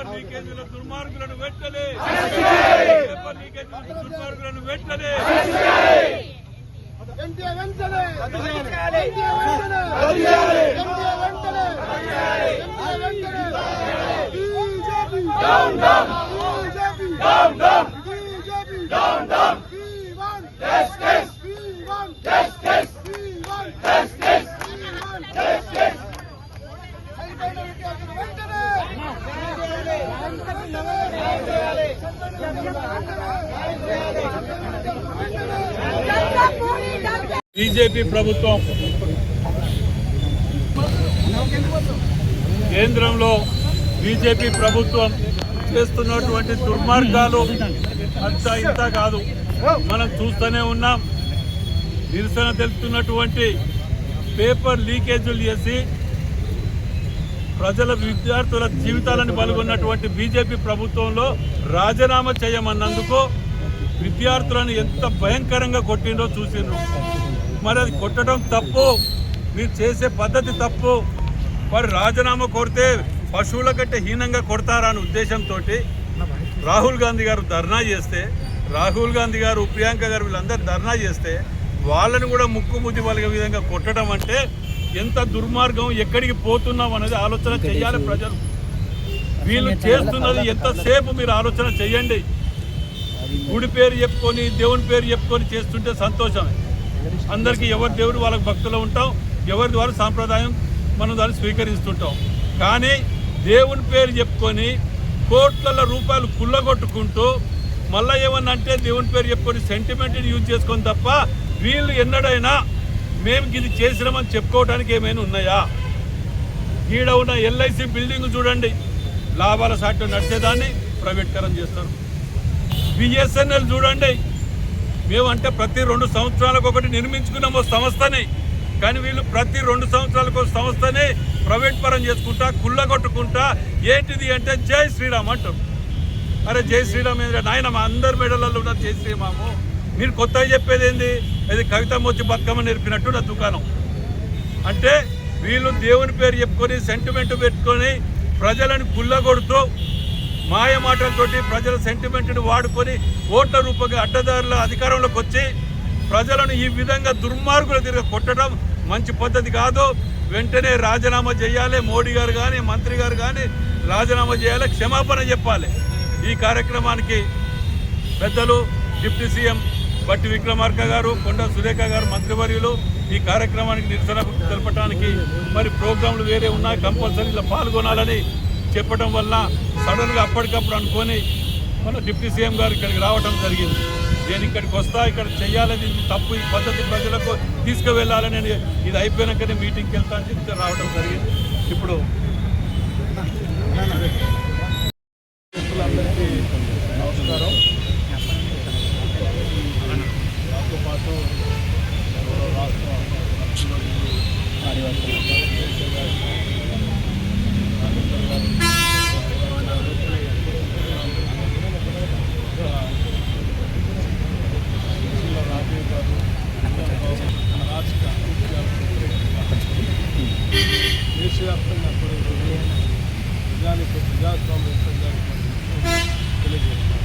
Paper లీకేజీల దుర్మార్గులను వెంటనే paper లీకేజీల దుర్మార్గులను వెంటనే BJP ప్రభుత్వం కేంద్రంలో బీజేపీ ప్రభుత్వం చేస్తున్నటువంటి దుర్మార్గాలు అంతా ఇంత కాదు. మనం చూస్తూనే ఉన్నాం. నిరసన తెలుపుతున్నటువంటి పేపర్ లీకేజీలు చేసి ప్రజల విద్యార్థుల జీవితాలను పాల్గొన్నటువంటి బీజేపీ ప్రభుత్వంలో రాజీనామా చేయమన్నందుకు విద్యార్థులను ఎంత భయంకరంగా కొట్టిండో చూసిండ్రు. మరి అది కొట్టడం తప్పు, మీరు చేసే పద్ధతి తప్పు. మరి రాజీనామా కొడితే పశువుల కంటే హీనంగా కొడతారా అనే ఉద్దేశంతో రాహుల్ గాంధీ గారు ధర్నా చేస్తే, రాహుల్ గాంధీ గారు ప్రియాంక గారు వీళ్ళందరూ ధర్నా చేస్తే వాళ్ళని కూడా ముక్కు ముద్ది పలిగే విధంగా కొట్టడం అంటే ఎంత దుర్మార్గం, ఎక్కడికి పోతున్నాం అనేది ఆలోచన చేయాలి ప్రజలు. వీళ్ళు చేస్తున్నది ఎంతసేపు మీరు ఆలోచన చేయండి. గుడి పేరు చెప్పుకొని దేవుని పేరు చెప్పుకొని చేస్తుంటే సంతోషమే. అందరికీ ఎవరి దేవుడు వాళ్ళకి భక్తులు ఉంటాం, ఎవరి ద్వారా సాంప్రదాయం మనం దాన్ని స్వీకరిస్తుంటాం. కానీ దేవుని పేరు చెప్పుకొని కోట్ల రూపాయలు కుళ్ళగొట్టుకుంటూ మళ్ళీ ఏమన్నా అంటే దేవుని పేరు చెప్పుకొని సెంటిమెంట్ని యూజ్ చేసుకొని తప్ప వీళ్ళు ఎన్నడైనా మేము ఇది చేసినామని చెప్పుకోవడానికి ఏమైనా ఉన్నాయా? ఈడ ఉన్న ఎల్ఐసి బిల్డింగ్ చూడండి, లాభాల సాటి నడిచేదాన్ని ప్రైవేట్కరం చేస్తారు. బిఎస్ఎన్ఎల్ చూడండి, మేమంటే ప్రతి 2 సంవత్సరాలకు ఒకటి నిర్మించుకున్నాము సంస్థని, కానీ వీళ్ళు ప్రతి 2 సంవత్సరాలకు ఒక సంస్థని ప్రైవేట్ పరం చేసుకుంటా కుళ్ళగొట్టుకుంటా ఏంటిది అంటే జై శ్రీరామ్ అంటారు. అరే జై శ్రీరామ్ నాయన మా అందరి మెడలలో ఉన్న జై శ్రీరాము. మీరు కొత్తగా చెప్పేది ఏంది? అది కవిత వచ్చి బతుకమ్మ నేర్పినట్టు నా దుకాణం. అంటే వీళ్ళు దేవుని పేరు చెప్పుకొని సెంటిమెంట్ పెట్టుకొని ప్రజలను కుళ్ళగొడుతూ మాయ మాటలతోటి ప్రజల సెంటిమెంట్ని వాడుకొని ఓట్ల రూపంగా అడ్డదారుల అధికారంలోకి వచ్చి ప్రజలను ఈ విధంగా దుర్మార్గుల తిరిగి కొట్టడం మంచి పద్ధతి కాదు. వెంటనే రాజీనామా చేయాలి. మోడీ గారు కానీ మంత్రి గారు కానీ రాజీనామా చేయాలి, క్షమాపణ చెప్పాలి. ఈ కార్యక్రమానికి పెద్దలు డిప్యూటీ సీఎం బట్టి విక్రమార్క గారు, కొండ సురేఖ గారు మంత్రివర్యులు ఈ కార్యక్రమానికి నిరసన తెలపడానికి మరి ప్రోగ్రాంలు వేరే ఉన్నాయి, కంపల్సరీ ఇలా పాల్గొనాలని చెప్పడం వల్ల సడన్గా అప్పటికప్పుడు అనుకొని మన డిప్యూటీ సీఎం గారు ఇక్కడికి రావడం జరిగింది. నేను ఇక్కడికి వస్తా, ఇక్కడ చెయ్యాలని తప్పు, ఈ పద్ధతి ప్రజలకు తీసుకువెళ్ళాలని నేను ఇది అయిపోయినాకనే మీటింగ్కి వెళ్తా అని చెప్పి రావడం జరిగింది. ఇప్పుడు అందరికీ నమస్కారం. నాతో పాటు రాష్ట్ర దేశవ్యాప్తంగా నిజానికి ప్రజాస్వామ్యం తెలియజేస్తారు.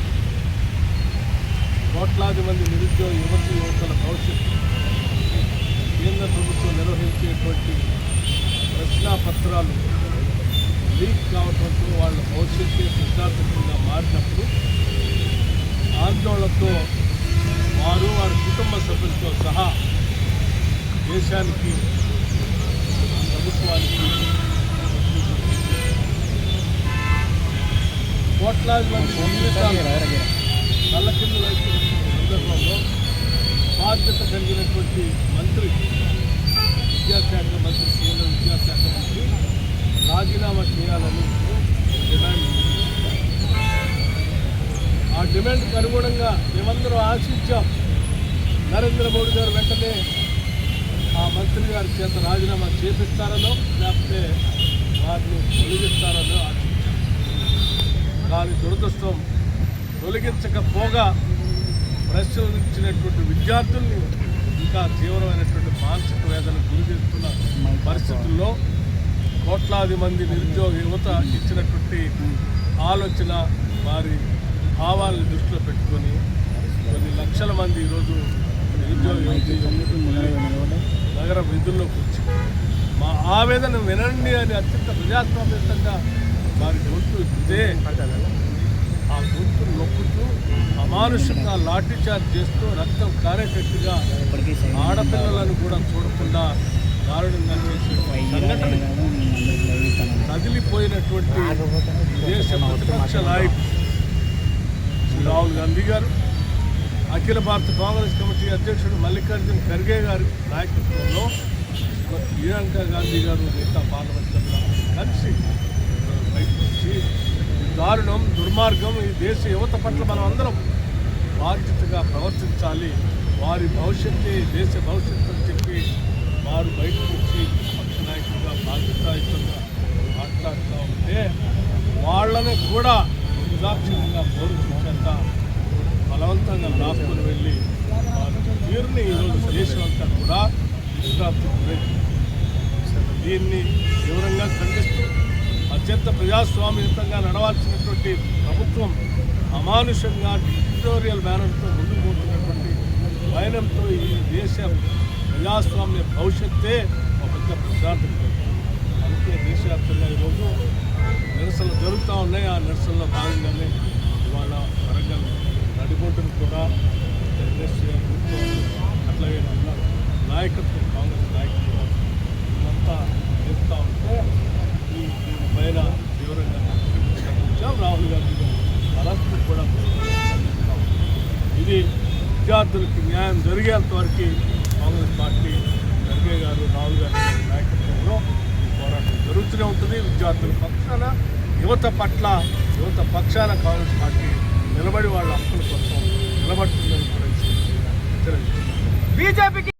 కోట్లాది మంది నిరుద్యోగ యువతుల భవిష్యత్తు కేంద్ర ప్రభుత్వం నిర్వహించేటువంటి ప్రశ్నాపత్రాలు లీక్ కావడంతో వాళ్ళ భవిష్యత్తే ప్రశ్నార్థకంగా మారినప్పుడు ఆందోళనతో వారి కుటుంబ సభ్యులతో సహా దేశానికి ప్రభుత్వానికి కోట్లాది మంది జీవితాలు నల్లకిందులైతున్న సందర్భంలో బాధ్యత కలిగినటువంటి మంత్రి, విద్యాశాఖ మంత్రి, కేంద్ర విద్యాశాఖ మంత్రి రాజీనామా చేయాలని డిమాండ్. ఆ డిమాండ్కి అనుగుణంగా మేమందరం ఆశించాం. నరేంద్ర మోడీ గారు వెంటనే ఆ మంత్రి గారి చేత రాజీనామా చేపిస్తారనో లేకపోతే వారిని తొలగిస్తారనో ఆశించాం. దాని దురదృష్టం తొలగించకపోగా ప్రశ్నించినటువంటి విద్యార్థుల్ని ఇంకా తీవ్రమైనటువంటి మానసిక వేదనకు గురి చేస్తున్న పరిస్థితుల్లో కోట్లాది మంది నిరుద్యోగ యువత ఇచ్చినటువంటి ఆలోచన, వారి భావాలను దృష్టిలో పెట్టుకొని కొన్ని లక్షల మంది ఈరోజు నిరుద్యోగ నగర విధుల్లోకి వచ్చి మా ఆవేదన వినండి అని అత్యంత ప్రజాస్వామ్యంగా వారి గొంతు ఇస్తే ఆ గొంతును నొక్కుతూ అమానుషంగా లాఠీచార్జ్ చేస్తూ రక్తం కారేటట్టుగా ఆడపిల్లలను కూడా చూడకుండా దారుణంగా చేసిన సంఘటన కదిలిపోయినటువంటి దేశ ప్రతిపక్ష నాయకుడు శ్రీ రాహుల్ గాంధీ గారు, అఖిల భారత కాంగ్రెస్ కమిటీ అధ్యక్షుడు మల్లికార్జున ఖర్గే గారి నాయకత్వంలో ప్రియాంక గాంధీ గారు మిగతా పార్లమెంట్ సభ్యులు కలిసి బయటకు వచ్చి దారుణం, దుర్మార్గం, ఈ దేశ యువత పట్ల మనం అందరం బాధ్యతగా ప్రవర్తించాలి, వారి భవిష్యత్తే దేశ భవిష్యత్తు అని చెప్పి వారు బయటకు వచ్చి పక్ష నాయకులుగా బాధ్యతాయుతంగా మాట్లాడుతూ ఉంటే వాళ్ళని కూడా నిర్దాక్షిణ్యంగా పోరుచేత బలవంతంగా లాక్కుని వెళ్ళి వారి తీరుని ఈరోజు దేశం అంతా కూడా విశ్రాంతికి గురైంది. దీన్ని తీవ్రంగా ఖండిస్తూ అత్యంత ప్రజాస్వామ్యయుతంగా నడవాల్సినటువంటి ప్రభుత్వం అమానుషంగా డిక్టోరియల్ బ్యానర్తో ముందుకు పోతున్నటువంటి వైనంతో ఈ దేశ ప్రజాస్వామ్య భవిష్యత్తే ఒక పెద్ద ప్రశాంతి. అందుకే దేశవ్యాప్తంగా ఈరోజు నిరసనలు జరుగుతూ ఉన్నాయి. ఆ నిరసనలో భాగంగానే ఇవాళ వరంగల్ నడిబొడ్డును కూడా అట్లాగే నాయకత్వం, కాంగ్రెస్ నాయకత్వం ఇదంతా చెప్తూ ఉంటే దీనిపైన తీవ్రంగా ఖండించాం. రాహుల్ గాంధీ గారు అరెస్టు కూడా ఇది విద్యార్థులకి న్యాయం జరిగేంత వరకు కాంగ్రెస్ పార్టీ ఖర్గే గారు, రాహుల్ గాంధీ గారి నాయకత్వంలో పోరాటం జరుగుతూనే ఉంటుంది. విద్యార్థుల పక్షాన, యువత పట్ల, యువత పక్షాన కాంగ్రెస్ పార్టీ నిలబడి వాళ్ళ హక్కుల కోసం నిలబడుతుందని కూడా హెచ్చరిస్తున్నారు.